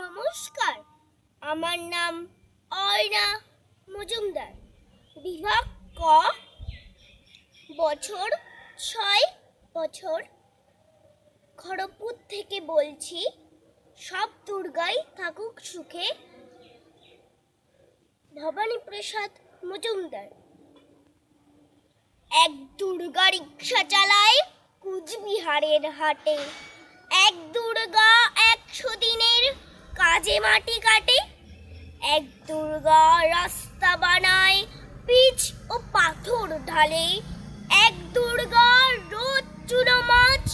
নমস্কার, আমার নাম অয়না মজুমদার। বিভাগ ক, বছর ৬ বছর। খড়গপুর থেকে বলছি। সব দুর্গাই থাকুক সুখে। ভবানীপ্রসাদ মজুমদার। এক দুর্গা রিক্সা চালায় কুচবিহারের হাটে। এক দুর্গা ১০০ দিনের কাজে মাটি কাটে। এক দুর্গা রাস্তা বানায় পিচ ও পাথর ঢালে। এক দুর্গা রোজ চুনো মাছ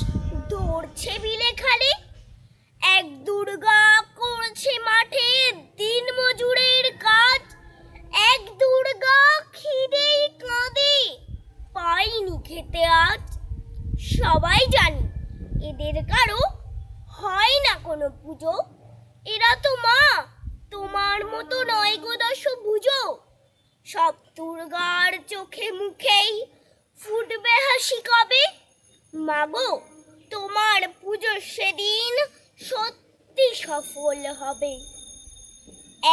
ধরছে বিলে খালে। এক দুর্গা করছে মাঠে দিন মজুরের কাজ। এক দুর্গা খিদেই কাঁদে পাইনি খেতে আজ। সবাই জানি এদের কারো হয় না কোনো পুজো। এরা তো মা, তোমার মতো নয় গো দশভুজো। সব দুর্গার চোখে মুখেই ফুটবে হাসি কবে। মাগো, তোমার পুজো সেদিন সত্যি সফল হবে।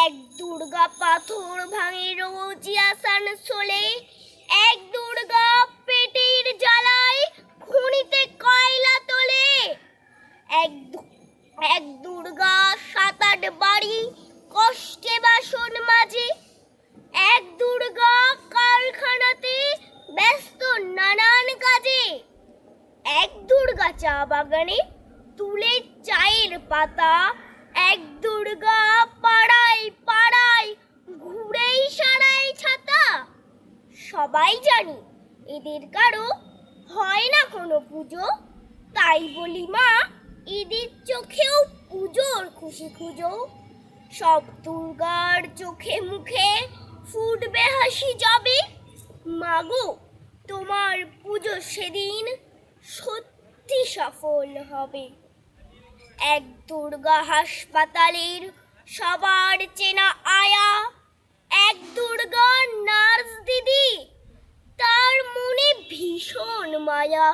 এক দুর্গা পাথর ভাঙে রোজই আসানসোলে। এক দুর্গা পেটের জ্বালায় খনিতে কয়লা তোলে। এক দুর্গা ৭-৮ বাড়ি কষ্টে বাসন মাজে। এক দুর্গা কারখানাতে ব্যস্ত নানান কাজে। এক দুর্গা চা বাগানে তুলে চায়ের পাতা। এক দুর্গা পাড়ায় পাড়ায় ঘুরেই সারায় ছাতা। সবাই জানি এদের কারো হয় না কোনো পুজো। তাই বলি মা, এদের চোখেও পুজোর খুশি খুঁজো। সব দুর্গার চোখে মুখে ফুটবে হাসি যাবে। মাগো, তোমার পুজো সেদিন সত্যি সফল হবে। এক দুর্গা হাসপাতালের সবার চেনা আয়া। এক দুর্গা নার্স দিদি, তার মনে ভীষণ মায়া।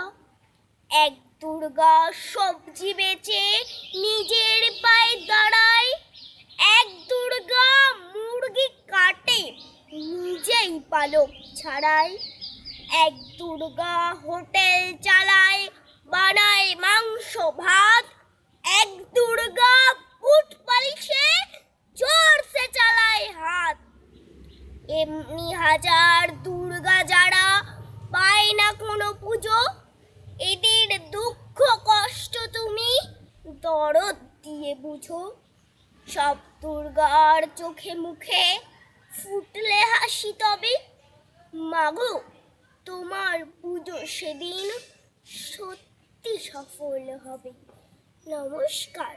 এক দুর্গা সবজি বেচে নিজের পায়ে দাঁড়ায়। এক দুর্গা মুরগি কাটে নিজেই পালক ছাড়ায়। এক দুর্গা হোটেল চালায়, বানায় মাংস ভাত। এক দুর্গা বুট পালিশে জোরসে চালায় হাত। এমনি হাজার দুর্গা যারা পায় না কোনো পুজো। এদের দুঃখ কষ্ট তুমি দরদ দিয়ে বুঝো। সব দুর্গার চোখে মুখে ফুটলে হাসি তবে। মাগো, তোমার পুজো সেদিন সত্যি সফল হবে। নমস্কার।